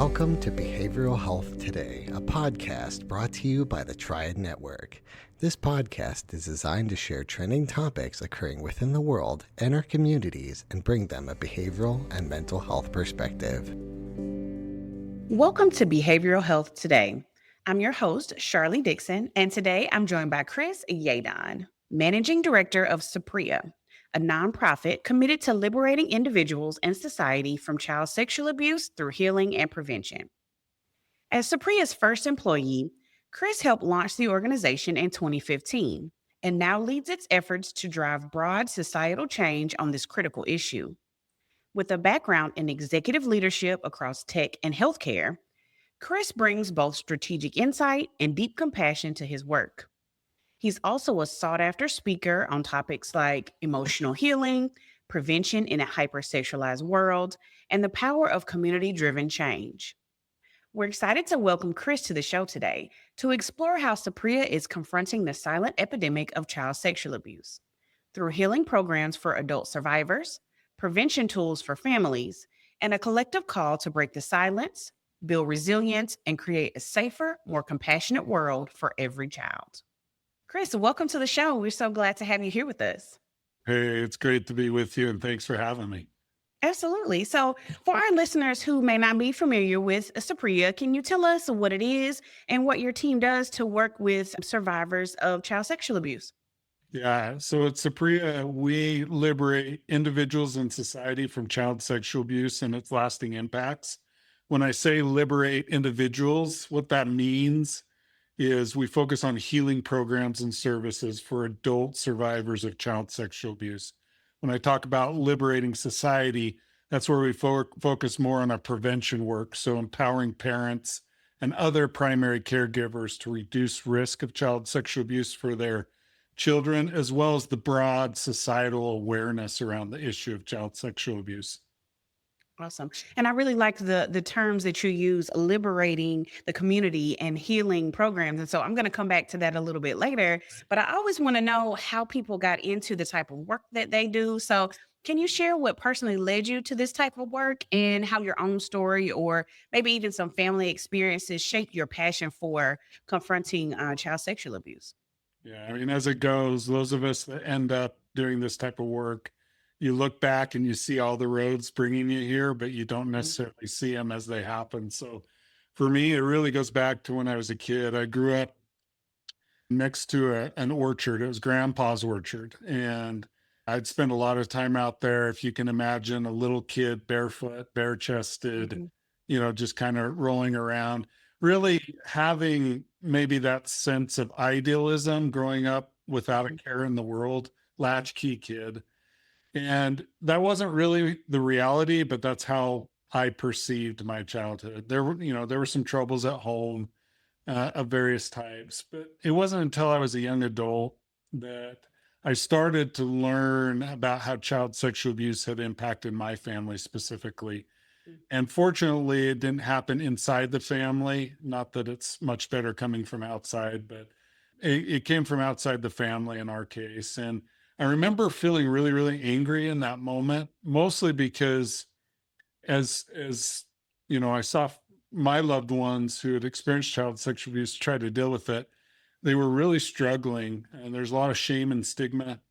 Welcome to Behavioral Health Today, a podcast brought to you by the Triad Network. This podcast is designed to share trending topics occurring within the world and our communities and bring them a behavioral and mental health perspective. Welcome to Behavioral Health Today. I'm your host, Sharlee Dixon, and today I'm joined by Chris Yadon, Managing Director of Saprea, a nonprofit committed to liberating individuals and society from child sexual abuse through healing and prevention. As Saprea's first employee, Chris helped launch the organization in 2015 and now leads its efforts to drive broad societal change on this critical issue. With a background in executive leadership across tech and healthcare, Chris brings both strategic insight and deep compassion to his work. He's also a sought-after speaker on topics like emotional healing, prevention in a hypersexualized world, and the power of community-driven change. We're excited to welcome Chris to the show today to explore how Saprea is confronting the silent epidemic of child sexual abuse through healing programs for adult survivors, prevention tools for families, and a collective call to break the silence, build resilience, and create a safer, more compassionate world for every child. Chris, welcome to the show. We're so glad to have you here with us. Hey, it's great to be with you, and thanks for having me. Absolutely. So, for our listeners who may not be familiar with Saprea, can you tell us what it is and what your team does to work with survivors of child sexual abuse? Yeah, so at Saprea, we liberate individuals in society from child sexual abuse and its lasting impacts. When I say liberate individuals, what that means is we focus on healing programs and services for adult survivors of child sexual abuse. When I talk about liberating society, that's where we focus more on our prevention work. So empowering parents and other primary caregivers to reduce risk of child sexual abuse for their children, as well as the broad societal awareness around the issue of child sexual abuse. Awesome. And I really like the terms that you use, liberating the community and healing programs. And so I'm going to come back to that a little bit later, but I always want to know how people got into the type of work that they do. So can you share what personally led you to this type of work and how your own story or maybe even some family experiences shaped your passion for confronting child sexual abuse? Yeah, I mean, as it goes, those of us that end up doing this type of work, you look back and you see all the roads bringing you here, but you don't necessarily see them as they happen. So for me, it really goes back to when I was a kid. I grew up next to an orchard. It was grandpa's orchard. And I'd spend a lot of time out there. If you can imagine a little kid, barefoot, bare chested, Mhm. just kind of rolling around, really having maybe that sense of idealism growing up without a care in the world, latchkey kid. And that wasn't really the reality, but that's how I perceived my childhood. There were some troubles at home of various types, but it wasn't until I was a young adult that I started to learn about how child sexual abuse had impacted my family specifically. And fortunately, it didn't happen inside the family. Not that it's much better coming from outside, but it came from outside the family in our case. And I remember feeling really, really angry in that moment, mostly because as I saw my loved ones who had experienced child sexual abuse try to deal with it. They were really struggling, and there's a lot of shame and stigma.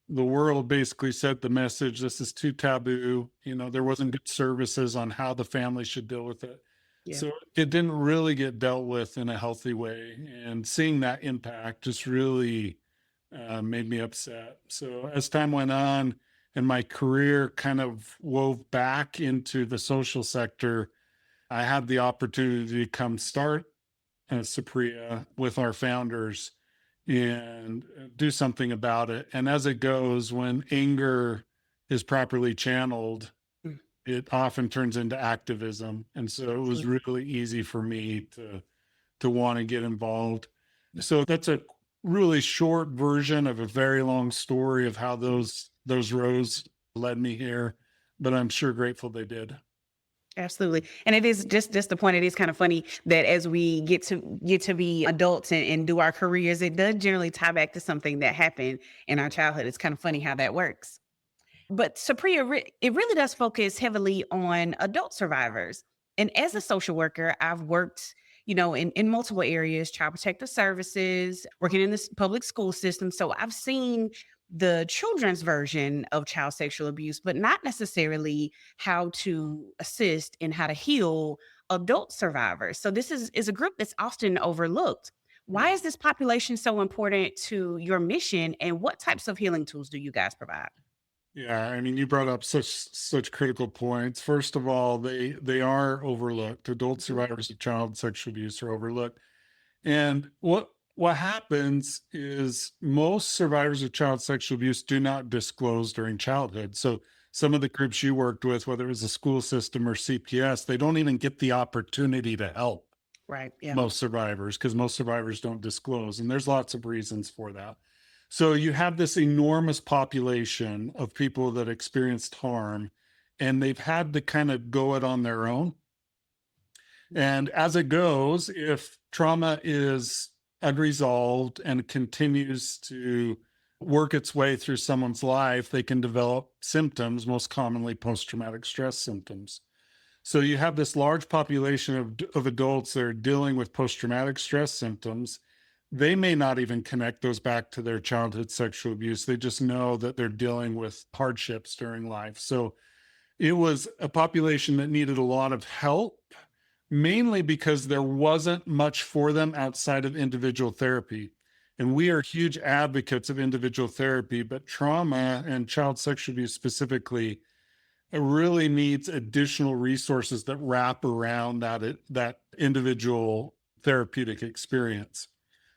The world basically said the message, this is too taboo. There wasn't good services on how the family should deal with it. Yeah. So it didn't really get dealt with in a healthy way. And seeing that impact just really made me upset. So as time went on and my career kind of wove back into the social sector, I had the opportunity to come start at Saprea with our founders and do something about it. And as it goes, when anger is properly channeled, Mm. it often turns into activism. And so it was really easy for me to want to get involved. So that's a really short version of a very long story of how those roads led me here, but I'm sure grateful they did. Absolutely. And it is just the point. It is kind of funny that as we get to be adults and do our careers, it does generally tie back to something that happened in our childhood. It's kind of funny how that works. But Saprea, it really does focus heavily on adult survivors. And as a social worker, I've worked, in multiple areas, child protective services, working in this public school system. So I've seen the children's version of child sexual abuse, but not necessarily how to assist and how to heal adult survivors. So this is a group that's often overlooked. Why is this population so important to your mission, and what types of healing tools do you guys provide? Yeah, I mean, you brought up such critical points. First of all, they are overlooked. Adult Mhm. survivors of child sexual abuse are overlooked. And what happens is most survivors of child sexual abuse do not disclose during childhood. So some of the groups you worked with, whether it was a school system or CPS, they don't even get the opportunity to help Right. Yeah. most survivors because most survivors don't disclose. And there's lots of reasons for that. So you have this enormous population of people that experienced harm and they've had to kind of go it on their own. And as it goes, if trauma is unresolved and continues to work its way through someone's life, they can develop symptoms, most commonly post traumatic stress symptoms. So you have this large population of adults that are dealing with post traumatic stress symptoms. They may not even connect those back to their childhood sexual abuse. They just know that they're dealing with hardships during life. So it was a population that needed a lot of help, mainly because there wasn't much for them outside of individual therapy. And we are huge advocates of individual therapy, but trauma and child sexual abuse specifically, it really needs additional resources that wrap around that individual therapeutic experience.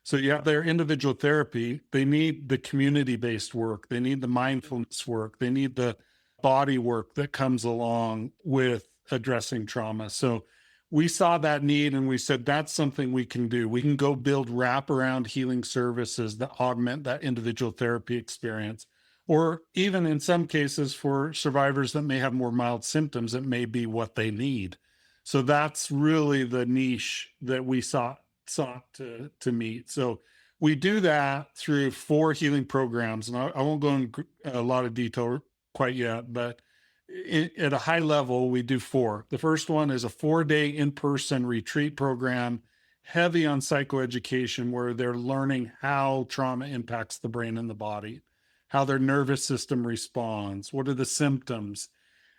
So you have their individual therapy, they need the community-based work, they need the mindfulness work, they need the body work that comes along with addressing trauma. So we saw that need and we said that's something we can do. We can go build wraparound healing services that augment that individual therapy experience. Or even in some cases for survivors that may have more mild symptoms, it may be what they need. So that's really the niche that we sought to meet. So we do that through 4 healing programs, and I won't go into a lot of detail quite yet, but at a high level, we do 4. The first one is a 4-day in-person retreat program, heavy on psychoeducation, where they're learning how trauma impacts the brain and the body, how their nervous system responds, what are the symptoms.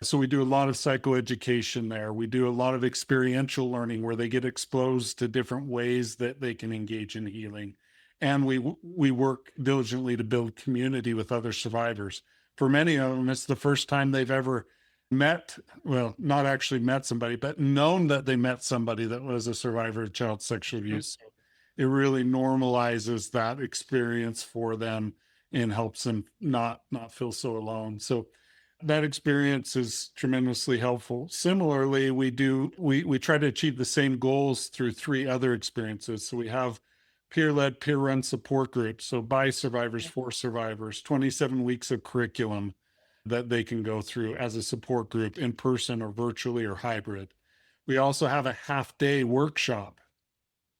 So we do a lot of psychoeducation there. We do a lot of experiential learning where they get exposed to different ways that they can engage in healing. And we work diligently to build community with other survivors. For many of them, it's the first time they've ever met, well, not actually met somebody, but known that they met somebody that was a survivor of child sexual abuse. So it really normalizes that experience for them and helps them not feel so alone. So that experience is tremendously helpful. Similarly, we try to achieve the same goals through 3 other experiences. So we have peer-led, peer-run support groups. So by survivors, for survivors, 27 weeks of curriculum that they can go through as a support group in person or virtually or hybrid. We also have a half-day workshop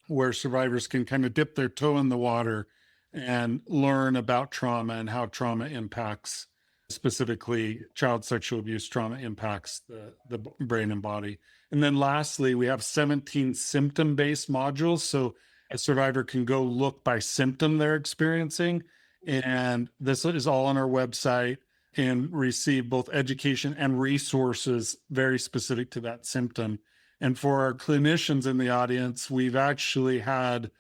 where survivors can kind of dip their toe in the water and learn about trauma and how trauma impacts, specifically child sexual abuse trauma impacts the brain and body. And then lastly, we have 17 symptom-based modules. So a survivor can go look by symptom they're experiencing. And this is all on our website and receive both education and resources very specific to that symptom. And for our clinicians in the audience, we've actually had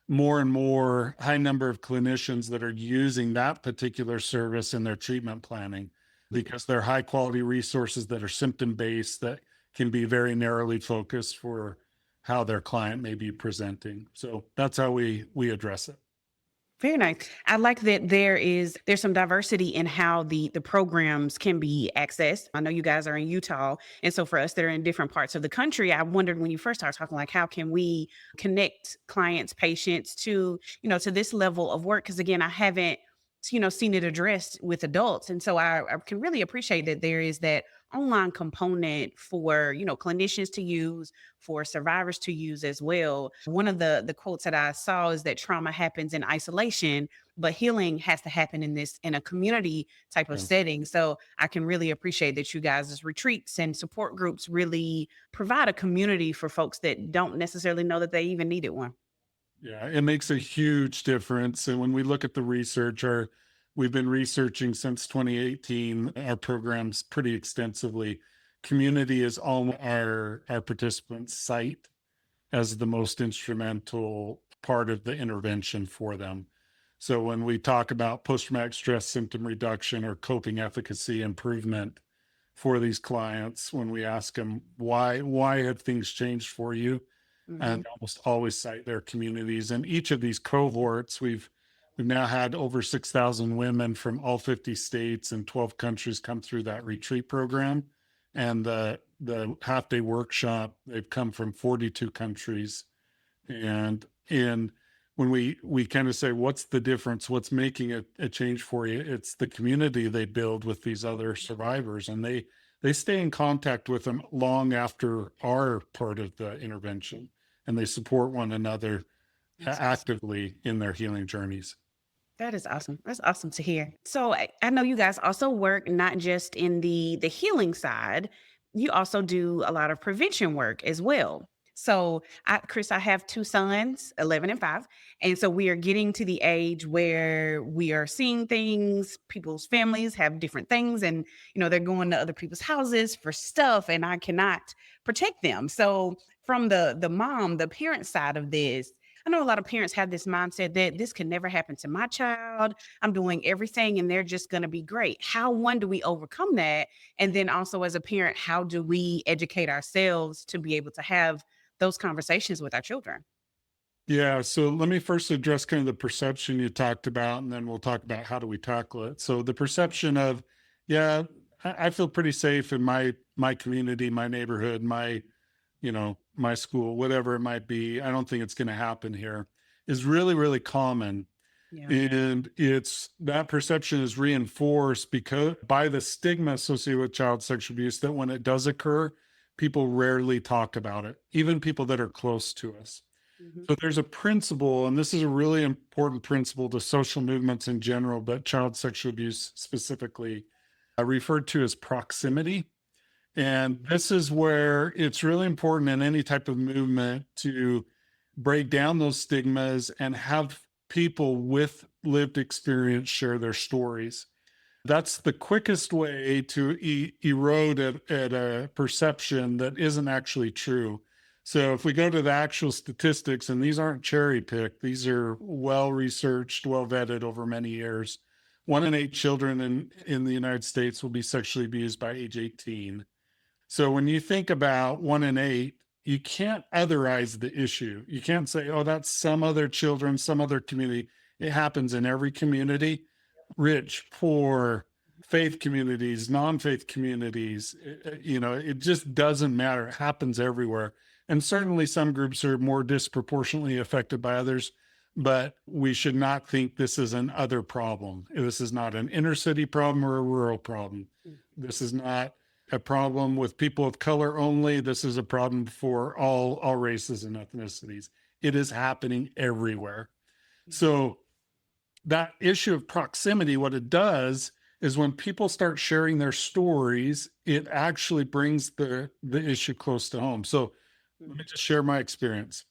more and more high number of clinicians that are using that particular service in their treatment planning because they're high quality resources that are symptom based that can be very narrowly focused for how their client may be presenting. So that's how we address it. Very nice. I like that there's some diversity in how the programs can be accessed. I know you guys are in Utah, and so for us that are in different parts of the country, I wondered when you first started talking, like, how can we connect clients, patients to, to this level of work? Because again, I haven't, seen it addressed with adults, and so I can really appreciate that there is that online component for, clinicians to use, for survivors to use as well. One of the quotes that I saw is that trauma happens in isolation, but healing has to happen in a community type of Yeah. setting. So I can really appreciate that you guys' retreats and support groups really provide a community for folks that don't necessarily know that they even needed one. Yeah, it makes a huge difference. And when we look at the research, we've been researching since 2018, our programs pretty extensively. Community is all our participants cite as the most instrumental part of the intervention for them. So when we talk about post-traumatic stress symptom reduction or coping efficacy improvement for these clients, when we ask them why have things changed for you, Mhm. and almost always cite their communities. And each of these cohorts, we've now had over 6,000 women from all 50 states and 12 countries come through that retreat program. And the half day workshop, they've come from 42 countries. And when we kind of say, what's the difference? What's making a change for you? It's the community they build with these other survivors, and they stay in contact with them long after our part of the intervention, and they support one another That's awesome. actively in their healing journeys. That is awesome. That's awesome to hear. So I know you guys also work not just in the healing side, you also do a lot of prevention work as well. So Chris, I have two sons, 11 and 5. And so we are getting to the age where we are seeing things, people's families have different things, and they're going to other people's houses for stuff, and I cannot protect them. So from the parent side of this, I know a lot of parents have this mindset that this could never happen to my child. I'm doing everything and they're just going to be great. How, one, do we overcome that? And then also, as a parent, how do we educate ourselves to be able to have those conversations with our children? Yeah, so let me first address kind of the perception you talked about, and then we'll talk about how do we tackle it. So the perception of, yeah, I feel pretty safe in my community, my neighborhood, my school, whatever it might be. I don't think it's going to happen here, is really, really common. Yeah. And it's that perception is reinforced because by the stigma associated with child sexual abuse, that when it does occur, people rarely talk about it, even people that are close to us. Mhm. So there's a principle, and this is a really important principle to social movements in general, but child sexual abuse specifically, referred to as proximity. And this is where it's really important in any type of movement to break down those stigmas and have people with lived experience share their stories. That's the quickest way to erode at a perception that isn't actually true. So if we go to the actual statistics, and these aren't cherry picked, these are well researched, well vetted over many years. 1 in 8 children in the United States will be sexually abused by age 18. So when you think about 1 in 8, you can't otherize the issue. You can't say, oh, that's some other children, some other community. It happens in every community, rich, poor, faith communities, non-faith communities. It just doesn't matter. It happens everywhere. And certainly some groups are more disproportionately affected by others, but we should not think this is an other problem. This is not an inner city problem or a rural problem. This is not a problem with people of color only. This is a problem for all races and ethnicities. It is happening everywhere. So that issue of proximity, what it does is when people start sharing their stories, it actually brings the issue close to home. So let me just share my experience.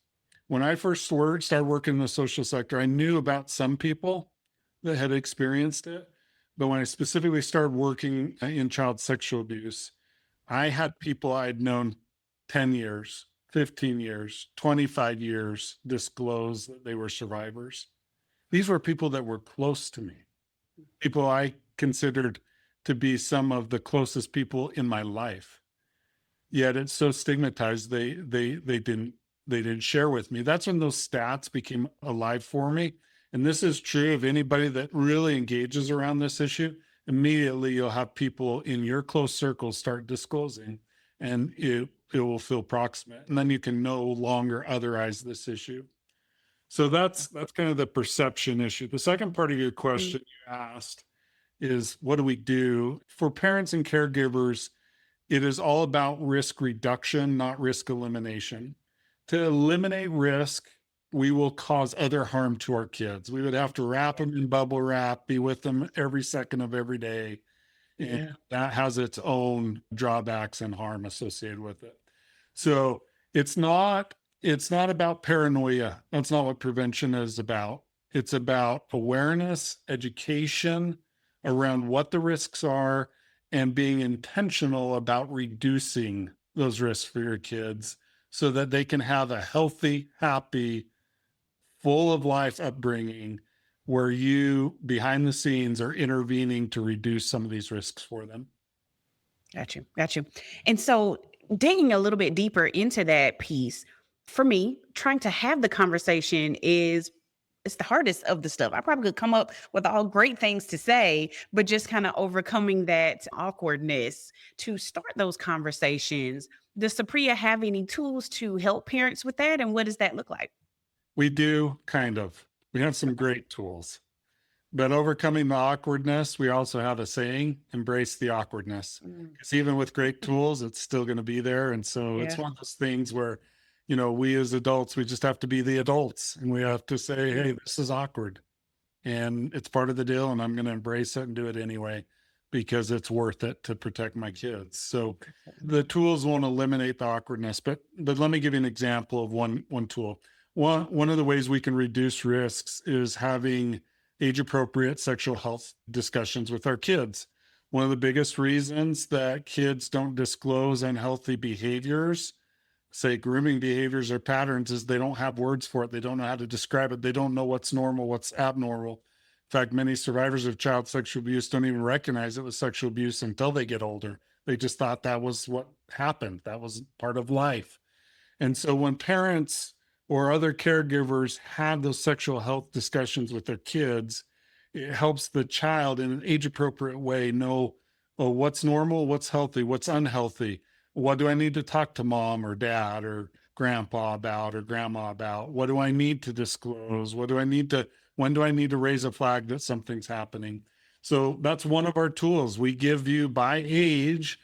When I first started working in the social sector, I knew about some people that had experienced it. But when I specifically started working in child sexual abuse, I had people I'd known 10 years, 15 years, 25 years disclose that they were survivors. These were people that were close to me, people I considered to be some of the closest people in my life. Yet it's so stigmatized they didn't share with me. That's when those stats became alive for me. And this is true of anybody that really engages around this issue. Immediately you'll have people in your close circle start disclosing, and it will feel proximate. And then you can no longer otherize this issue. So that's kind of the perception issue. The second part of your question you asked is, what do we do for parents and caregivers? it is all about risk reduction, not risk elimination. To eliminate risk, we will cause other harm to our kids. We would have to wrap them in bubble wrap, be with them every second of every day. And that has its own drawbacks and harm associated with it. So it's not about paranoia. That's not what prevention is about. It's about awareness, education around what the risks are, and being intentional about reducing those risks for your kids so that they can have a healthy, happy, full of life upbringing where you behind the scenes are intervening to reduce some of these risks for them. Got you. Got you. And so digging a little bit deeper into that piece, for me, trying to have the conversation it's the hardest of the stuff. I probably could come up with all great things to say, but just kind of overcoming that awkwardness to start those conversations. Does Saprea have any tools to help parents with that? And what does that look like? We do, kind of. We have some great tools. But overcoming the awkwardness, we also have a saying, embrace the awkwardness. Because even with great tools, it's still going to be there. And so it's one of those things where, we as adults, we just have to be the adults and we have to say, hey, this is awkward and it's part of the deal. And I'm going to embrace it and do it anyway, because it's worth it to protect my kids. So the tools won't eliminate the awkwardness, but let me give you an example of one tool. One of the ways we can reduce risks is having age-appropriate sexual health discussions with our kids. One of the biggest reasons that kids don't disclose unhealthy behaviors, say grooming behaviors or patterns, is they don't have words for it. They don't know how to describe it. They don't know what's normal, what's abnormal. In fact, many survivors of child sexual abuse don't even recognize it was sexual abuse until they get older. They just thought that was what happened. That was part of life. And so when parents or other caregivers have those sexual health discussions with their kids, it helps the child in an age-appropriate way know, what's normal, what's healthy, what's unhealthy. What do I need to talk to mom or dad or grandpa about or grandma about? What do I need to disclose? When do I need to raise a flag that something's happening? So that's one of our tools. We give you by age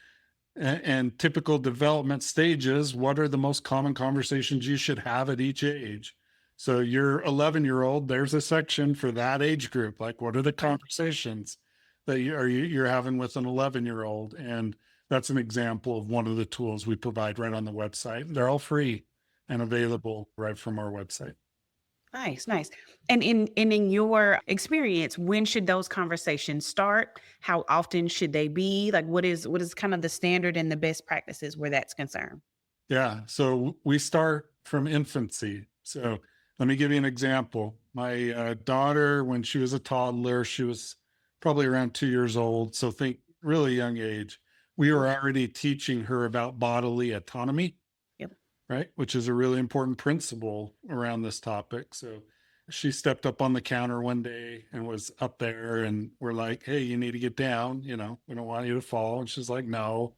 and typical development stages, what are the most common conversations you should have at each age? So your 11-year-old, there's a section for that age group. Like, what are the conversations that you're having with an 11-year-old? And that's an example of one of the tools we provide right on the website. They're all free and available right from our website. Nice, nice. And in your experience, when should those conversations start? How often should they be? Like, what is kind of the standard and the best practices where that's concerned? Yeah. So we start from infancy. So let me give you an example. My daughter, when she was a toddler, she was probably around 2 years old. So think really young age. We were already teaching her about bodily autonomy. Yep. Right? Which is a really important principle around this topic. So she stepped up on the counter one day and was up there, and we're like, hey, you need to get down. We don't want you to fall. And she's like, no.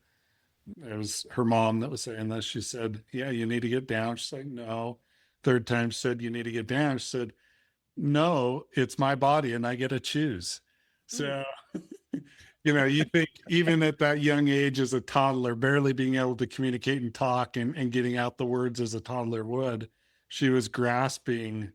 It was her mom that was saying this. She said, yeah, you need to get down. She's like, no. Third time she said, you need to get down. She said, no, it's my body and I get to choose. So, you think even at that young age as a toddler, barely being able to communicate and talk and getting out the words as a toddler would, she was grasping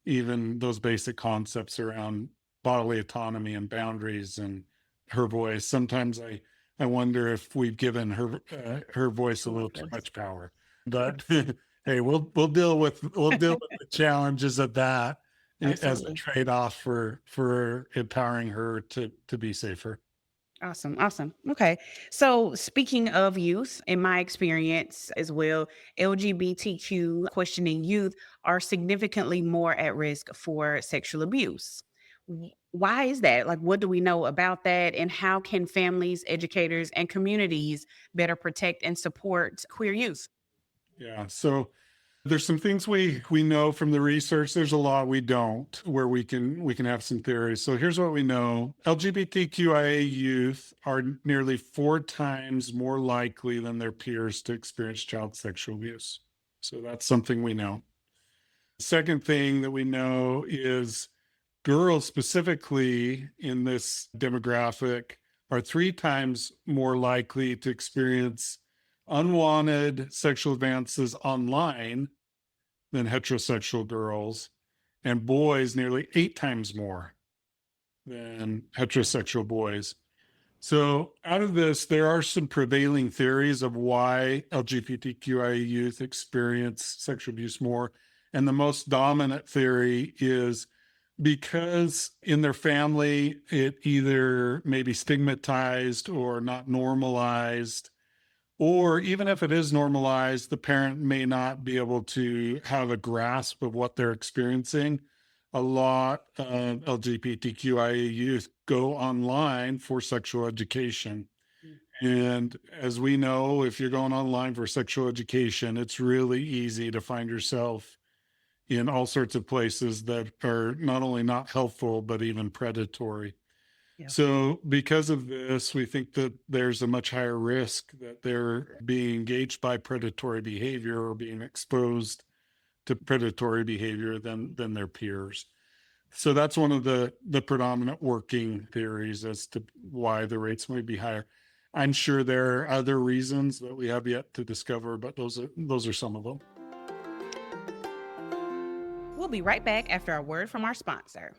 even those basic concepts around bodily autonomy and boundaries and her voice. Sometimes I wonder if we've given her voice a little too much power, but hey, we'll deal with the challenges of that. Absolutely. As a trade-off for empowering her to be safer. Awesome. Awesome. Okay. So speaking of youth, in my experience as well, LGBTQ questioning youth are significantly more at risk for sexual abuse. Why is that? Like, what do we know about that? And how can families, educators, and communities better protect and support queer youth? Yeah. So there's some things we know from the research. There's a lot we don't, where we can have some theories. So here's what we know. LGBTQIA youth are nearly 4 times more likely than their peers to experience child sexual abuse. So that's something we know. Second thing that we know is girls specifically in this demographic are 3 times more likely to experience unwanted sexual advances online than heterosexual girls, and boys nearly 8 times more than heterosexual boys. So, out of this, there are some prevailing theories of why LGBTQIA youth experience sexual abuse more. And the most dominant theory is because in their family, it either may be stigmatized or not normalized, or even if it is normalized, the parent may not be able to have a grasp of what they're experiencing. A lot of LGBTQIA youth go online for sexual education. And as we know, if you're going online for sexual education, it's really easy to find yourself in all sorts of places that are not only not helpful, but even predatory. Yeah. So, because of this, we think that there's a much higher risk that they're being engaged by predatory behavior or being exposed to predatory behavior than their peers. So that's one of the predominant working theories as to why the rates may be higher. I'm sure there are other reasons that we have yet to discover, but those are some of them. We'll be right back after a word from our sponsor.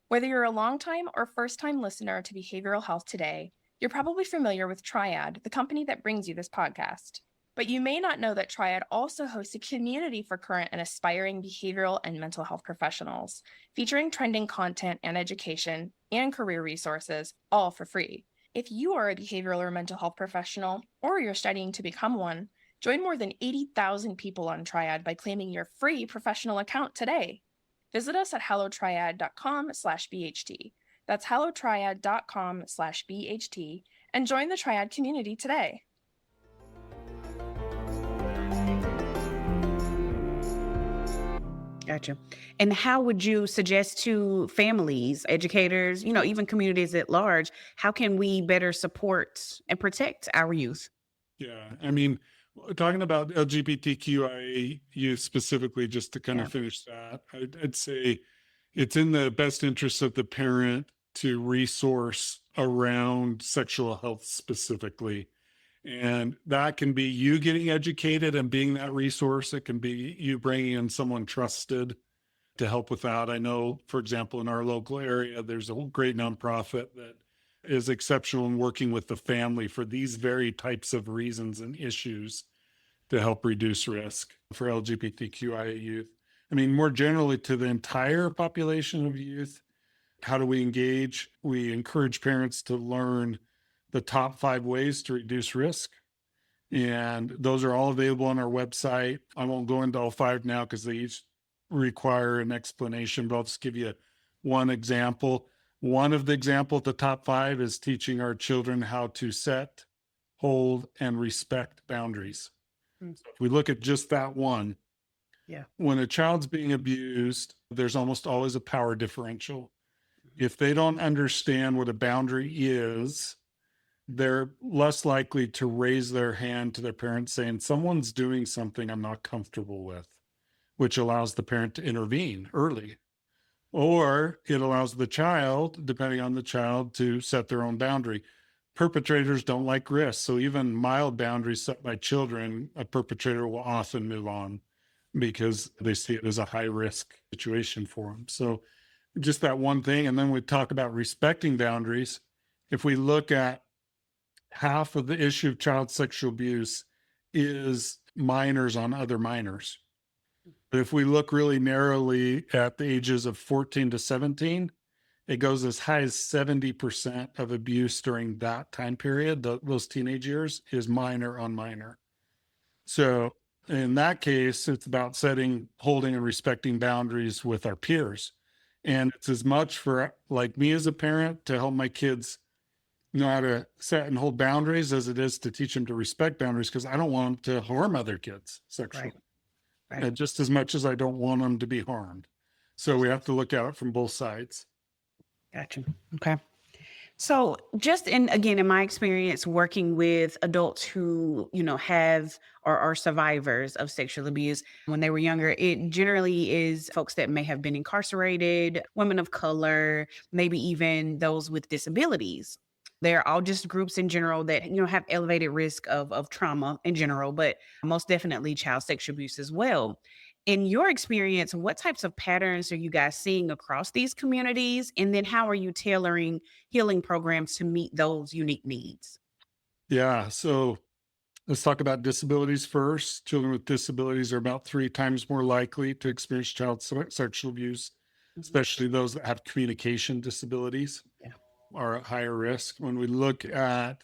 Whether you're a longtime or first-time listener to Behavioral Health Today, you're probably familiar with Triad, the company that brings you this podcast. But you may not know that Triad also hosts a community for current and aspiring behavioral and mental health professionals, featuring trending content and education and career resources, all for free. If you are a behavioral or mental health professional, or you're studying to become one, join more than 80,000 people on Triad by claiming your free professional account today. Visit us at hellotriad.com/BHT. That's hellotriad.com/BHT and join the Triad community today. Gotcha. And how would you suggest to families, educators, even communities at large, how can we better support and protect our youth? Yeah, I mean, talking about LGBTQIA youth specifically, just to kind Yeah. of finish that, I'd say it's in the best interest of the parent to resource around sexual health specifically. And that can be you getting educated and being that resource. It can be you bringing in someone trusted to help with that. I know, for example, in our local area, there's a great nonprofit that is exceptional in working with the family for these very types of reasons and issues to help reduce risk for LGBTQIA youth. I mean, more generally to the entire population of youth, how do we engage? We encourage parents to learn the top 5 ways to reduce risk. And those are all available on our website. I won't go into all 5 now because they each require an explanation, but I'll just give you one example. One of the examples, the top 5, is teaching our children how to set, hold, and respect boundaries. So if we look at just that one, Yeah. when a child's being abused, there's almost always a power differential. If they don't understand what a boundary is, they're less likely to raise their hand to their parents saying, someone's doing something I'm not comfortable with, which allows the parent to intervene early. Or it allows the child, depending on the child, to set their own boundary. Perpetrators don't like risk. So even mild boundaries set by children, a perpetrator will often move on because they see it as a high risk situation for them. So just that one thing. And then we talk about respecting boundaries. If we look at half of the issue of child sexual abuse is minors on other minors. But if we look really narrowly at the ages of 14 to 17, it goes as high as 70% of abuse during that time period, those teenage years, is minor on minor. So in that case, it's about setting, holding, and respecting boundaries with our peers. And it's as much for like me as a parent to help my kids know how to set and hold boundaries as it is to teach them to respect boundaries, because I don't want them to harm other kids sexually. Right. Just as much as I don't want them to be harmed. So we have to look at it from both sides. Gotcha. Okay. So just in my experience working with adults who, have or are survivors of sexual abuse when they were younger, it generally is folks that may have been incarcerated, women of color, maybe even those with disabilities. They're all just groups in general that, have elevated risk of trauma in general, but most definitely child sexual abuse as well. In your experience, what types of patterns are you guys seeing across these communities? And then how are you tailoring healing programs to meet those unique needs? Yeah. So let's talk about disabilities first. Children with disabilities are about 3 times more likely to experience sexual abuse, Mhm. especially those that have communication disabilities Yeah. are at higher risk. When we look at,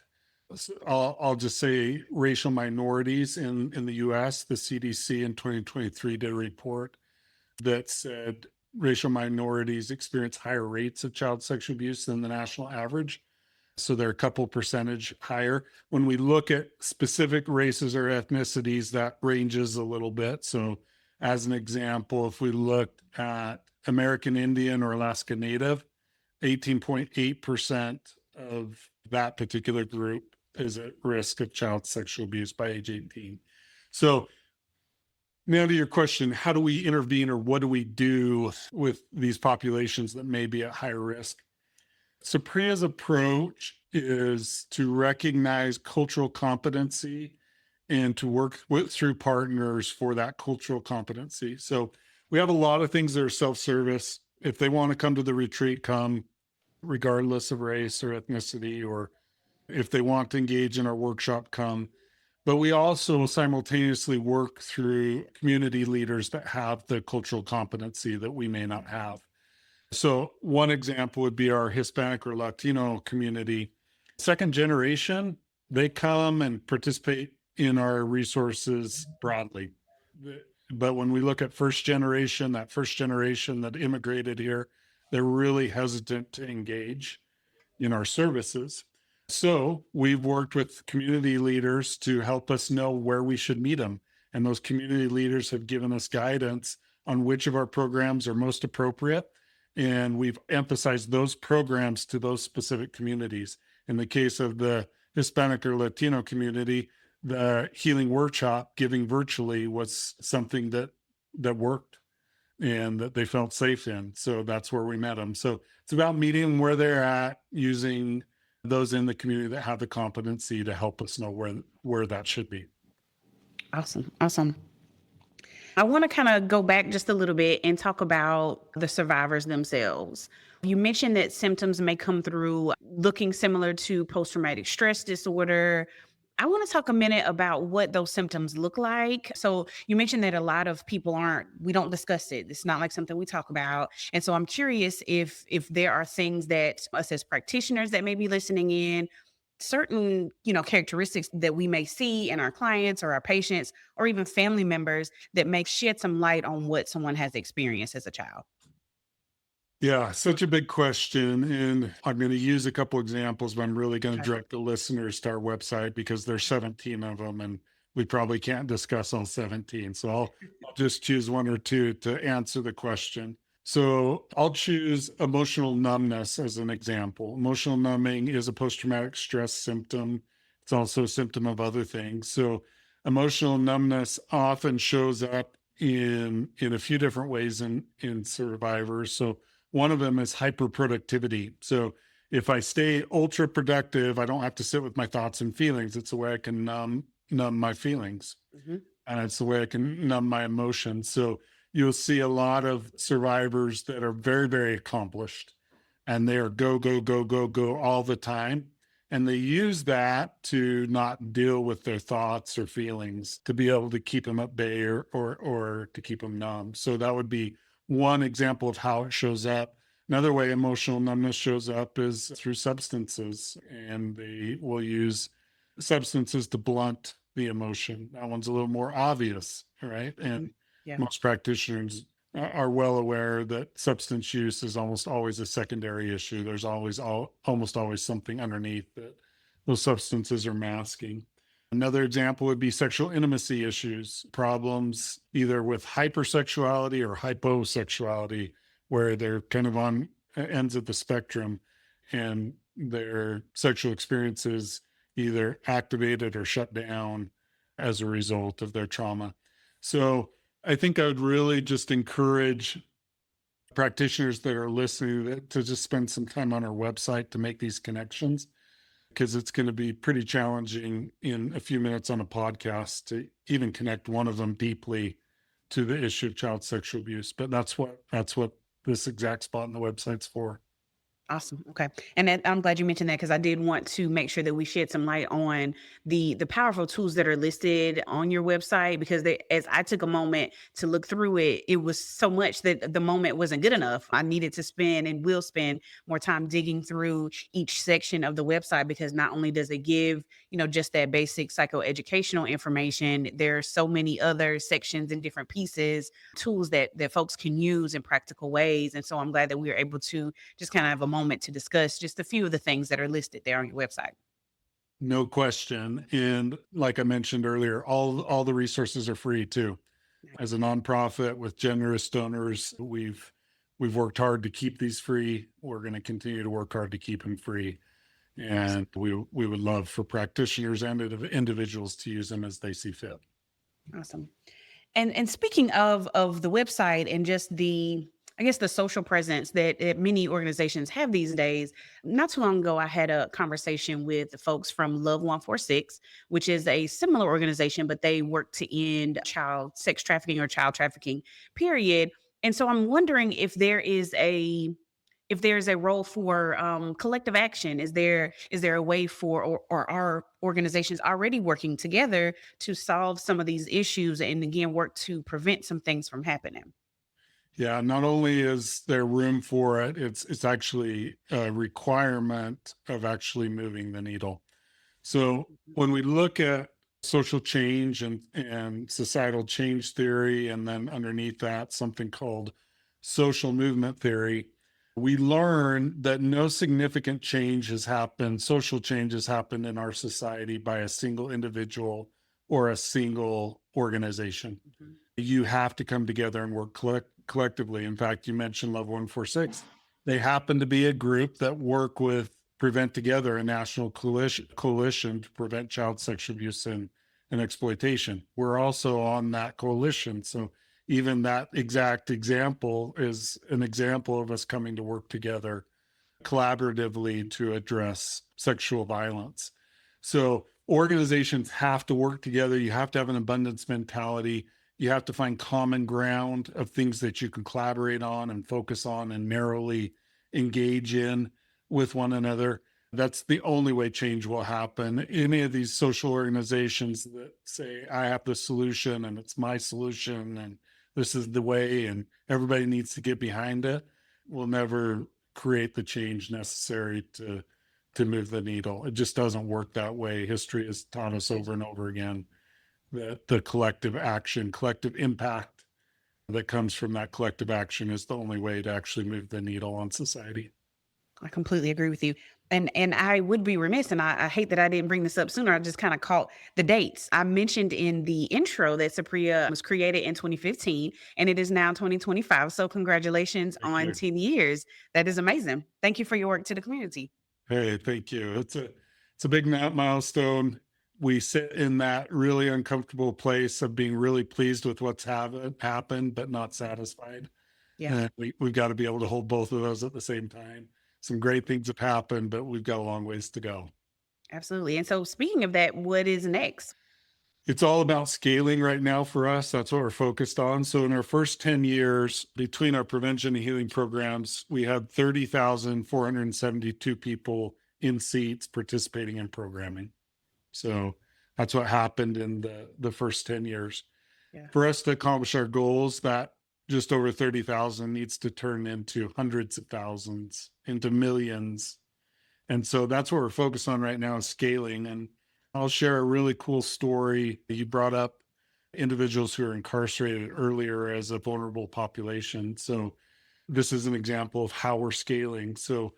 I'll just say racial minorities in the US, the CDC in 2023 did a report that said racial minorities experience higher rates of child sexual abuse than the national average. So they're a couple percentage higher. When we look at specific races or ethnicities, that ranges a little bit. So, as an example, if we looked at American Indian or Alaska Native, 18.8% of that particular group is at risk of child sexual abuse by age 18. So, now to your question, how do we intervene or what do we do with these populations that may be at higher risk? Saprea's approach is to recognize cultural competency and to work through partners for that cultural competency. So we have a lot of things that are self-service. If they want to come to the retreat, come regardless of race or ethnicity, or if they want to engage in our workshop, come. But we also simultaneously work through community leaders that have the cultural competency that we may not have. So one example would be our Hispanic or Latino community. Second generation, they come and participate in our resources broadly. But when we look at first generation, that first generation that immigrated here, they're really hesitant to engage in our services. So we've worked with community leaders to help us know where we should meet them. And those community leaders have given us guidance on which of our programs are most appropriate. And we've emphasized those programs to those specific communities. In the case of the Hispanic or Latino community, the healing workshop giving virtually was something that worked and that they felt safe in. So that's where we met them. So it's about meeting them where they're at, using those in the community that have the competency to help us know where that should be. Awesome. Awesome. I want to kind of go back just a little bit and talk about the survivors themselves. You mentioned that symptoms may come through looking similar to post-traumatic stress disorder. I want to talk a minute about what those symptoms look like. So you mentioned that a lot of people we don't discuss it. It's not like something we talk about. And so I'm curious if there are things that us as practitioners that may be listening in, certain, characteristics that we may see in our clients or our patients or even family members that may shed some light on what someone has experienced as a child. Yeah, such a big question. And I'm going to use a couple examples, but I'm really going to Okay. direct the listeners to our website because there's 17 of them and we probably can't discuss all 17. So I'll just choose one or two to answer the question. So I'll choose emotional numbness as an example. Emotional numbing is a post-traumatic stress symptom. It's also a symptom of other things. So emotional numbness often shows up in a few different ways in survivors. So one of them is hyperproductivity. So if I stay ultra productive, I don't have to sit with my thoughts and feelings. It's a way I can numb my feelings. Mhm. And it's the way I can numb my emotions. So you'll see a lot of survivors that are very, very accomplished and they are go, go, go, go, go all the time. And they use that to not deal with their thoughts or feelings to be able to keep them at bay or to keep them numb. So that would be one example of how it shows up. Another way emotional numbness shows up is through substances, and they will use substances to blunt the emotion. That one's a little more obvious, right? And Yeah. most practitioners are well aware that substance use is almost always a secondary issue. There's almost always something underneath that those substances are masking. Another example would be sexual intimacy issues, problems either with hypersexuality or hyposexuality, where they're kind of on ends of the spectrum and their sexual experiences either activated or shut down as a result of their trauma. So I think I would really just encourage practitioners that are listening to just spend some time on our website to make these connections. because it's going to be pretty challenging in a few minutes on a podcast to even connect one of them deeply to the issue of child sexual abuse. But that's what this exact spot on the website's for. Awesome. Okay. And I'm glad you mentioned that, because I did want to make sure that we shed some light on the powerful tools that are listed on your website, because as I took a moment to look through it, it was so much that the moment wasn't good enough. I needed to spend and will spend more time digging through each section of the website, because not only does it give, just that basic psychoeducational information, there are so many other sections and different pieces, tools that folks can use in practical ways. And so I'm glad that we were able to just kind of have a moment to discuss just a few of the things that are listed there on your website. No question. And like I mentioned earlier, all the resources are free too. As a nonprofit with generous donors, we've worked hard to keep these free. We're going to continue to work hard to keep them free. And we would love for practitioners and individuals to use them as they see fit. Awesome. And speaking of the website and just the social presence that many organizations have these days, not too long ago, I had a conversation with the folks from Love 146, which is a similar organization, but they work to end child sex trafficking or child trafficking, period. And so I'm wondering if there's a role for collective action. Is there a way for, or are organizations already working together to solve some of these issues and again work to prevent some things from happening? Yeah, not only is there room for it, it's actually a requirement of actually moving the needle. So when we look at social change and societal change theory, and then underneath that, something called social movement theory, we learn that no significant change has happened, social change has happened in our society by a single individual or a single organization. Mm-hmm. You have to come together and work collectively. In fact, you mentioned Love 146. They happen to be a group that work with Prevent Together, a national coalition to prevent child sexual abuse and exploitation. We're also on that coalition. So even that exact example is an example of us coming to work together collaboratively to address sexual violence. So organizations have to work together. You have to have an abundance mentality. You have to find common ground of things that you can collaborate on and focus on and narrowly engage in with one another. That's the only way change will happen. Any of these social organizations that say, I have the solution and it's my solution and this is the way and everybody needs to get behind it, will never create the change necessary to move the needle. It just doesn't work that way. History has taught us over and over again that the collective action, collective impact that comes from that collective action is the only way to actually move the needle on society. I completely agree with you. And I would be remiss, and I hate that I didn't bring this up sooner. I just kind of caught the dates. I mentioned in the intro that Saprea was created in 2015, and it is now 2025. So congratulations on 10 years. That is amazing. Thank you for your work to the community. Hey, thank you. It's a big milestone. We sit in that really uncomfortable place of being really pleased with what's happened, but not satisfied. Yeah, and we've got to be able to hold both of those at the same time. Some great things have happened, but we've got a long ways to go. Absolutely. And so speaking of that, what is next? It's all about scaling right now for us. That's what we're focused on. So in our first 10 years, between our prevention and healing programs, we had 30,472 people in seats participating in programming. So that's what happened in the first 10 years. Yeah. For us to accomplish our goals, that just over 30,000 needs to turn into hundreds of thousands, into millions. And so that's what we're focused on right now, is scaling. And I'll share a really cool story. You brought up individuals who are incarcerated earlier as a vulnerable population. So this is an example of how we're scaling. So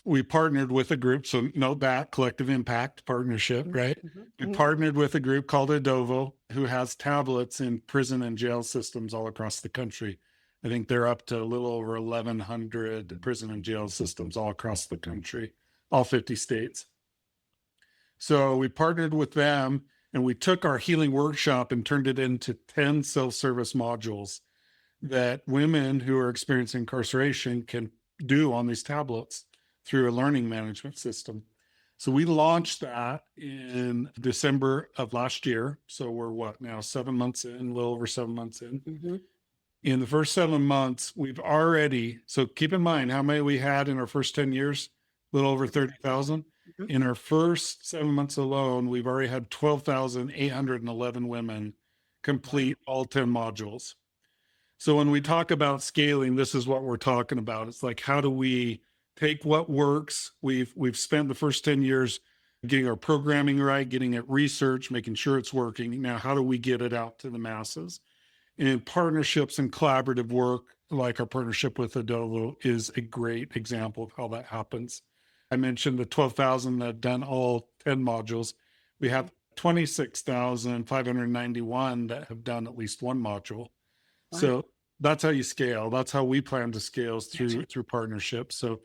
we partnered with a group. So note that collective impact partnership, right? Mm-hmm. We partnered with a group called Adovo, who has tablets in prison and jail systems all across the country. I think they're up to a little over 1,100 prison and jail systems all across the country, all 50 states. So we partnered with them, and we took our healing workshop and turned it into 10 self-service modules that women who are experiencing incarceration can do on these tablets through a learning management system. So we launched that in December of last year. So we're what now, 7 months in, a little over 7 months in. Mm-hmm. In the first 7 months, we've already, so keep in mind how many we had in our first 10 years, a little over 30,000. Mm-hmm. In our first 7 months alone, we've already had 12,811 women complete all 10 modules. So when we talk about scaling, this is what we're talking about. It's like, how do we take what works? We've spent the first 10 years getting our programming right, getting it researched, making sure it's working. Now, how do we get it out to the masses? And partnerships and collaborative work, like our partnership with Adovo, is a great example of how that happens. I mentioned the 12,000 that have done all 10 modules. We have 26,591 that have done at least one module. Wow. So that's how you scale. That's how we plan to scale, through partnerships. So,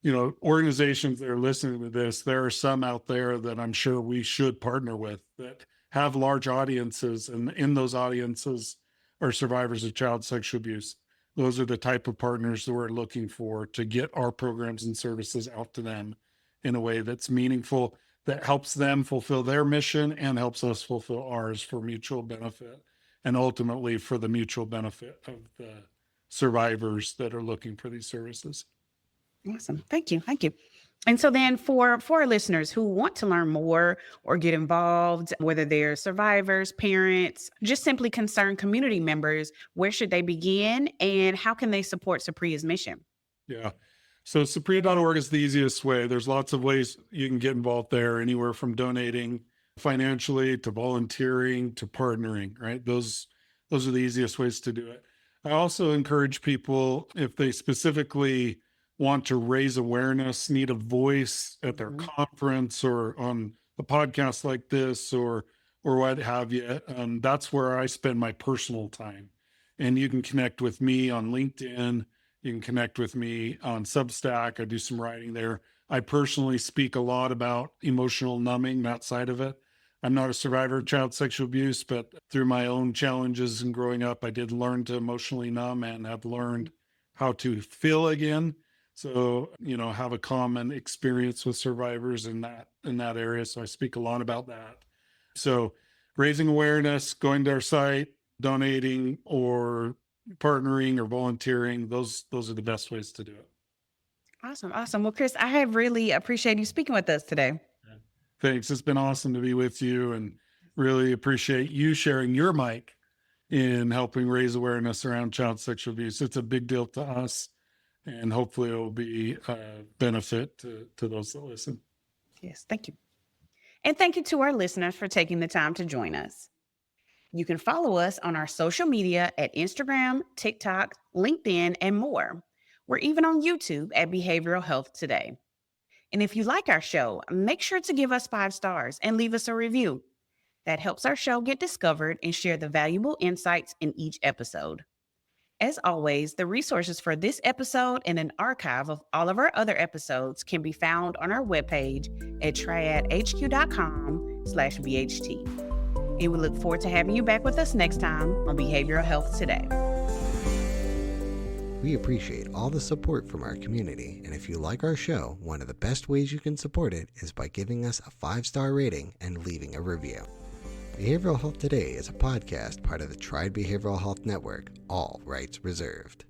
organizations that are listening to this, there are some out there that I'm sure we should partner with that have large audiences, and in those audiences are survivors of child sexual abuse. Those are the type of partners that we're looking for to get our programs and services out to them in a way that's meaningful, that helps them fulfill their mission and helps us fulfill ours for mutual benefit, and ultimately for the mutual benefit of the survivors that are looking for these services. Awesome. Thank you. Thank you. And so then for our listeners who want to learn more or get involved, whether they're survivors, parents, just simply concerned community members, where should they begin and how can they support Saprea's mission? Yeah. So Saprea.org is the easiest way. There's lots of ways you can get involved there, anywhere from donating financially to volunteering to partnering, right? Those are the easiest ways to do it. I also encourage people, if they specifically want to raise awareness, need a voice at their conference or on a podcast like this or what have you, that's where I spend my personal time. And you can connect with me on LinkedIn. You can connect with me on Substack. I do some writing there. I personally speak a lot about emotional numbing, that side of it. I'm not a survivor of child sexual abuse, but through my own challenges and growing up, I did learn to emotionally numb and have learned how to feel again. So, have a common experience with survivors in that area. So I speak a lot about that. So raising awareness, going to our site, donating or partnering or volunteering, those are the best ways to do it. Awesome. Awesome. Well, Chris, I have really appreciated you speaking with us today. Thanks. It's been awesome to be with you, and really appreciate you sharing your mic in helping raise awareness around child sexual abuse. It's a big deal to us, and hopefully it will be a benefit to those that listen. Yes. Thank you. And thank you to our listeners for taking the time to join us. You can follow us on our social media at Instagram, TikTok, LinkedIn, and more. We're even on YouTube at Behavioral Health Today. And if you like our show, make sure to give us 5 stars and leave us a review. That helps our show get discovered and share the valuable insights in each episode. As always, the resources for this episode and an archive of all of our other episodes can be found on our webpage at triadhq.com/BHT. And we look forward to having you back with us next time on Behavioral Health Today. We appreciate all the support from our community, and if you like our show, one of the best ways you can support it is by giving us a 5-star rating and leaving a review. Behavioral Health Today is a podcast part of the Triad Behavioral Health Network, all rights reserved.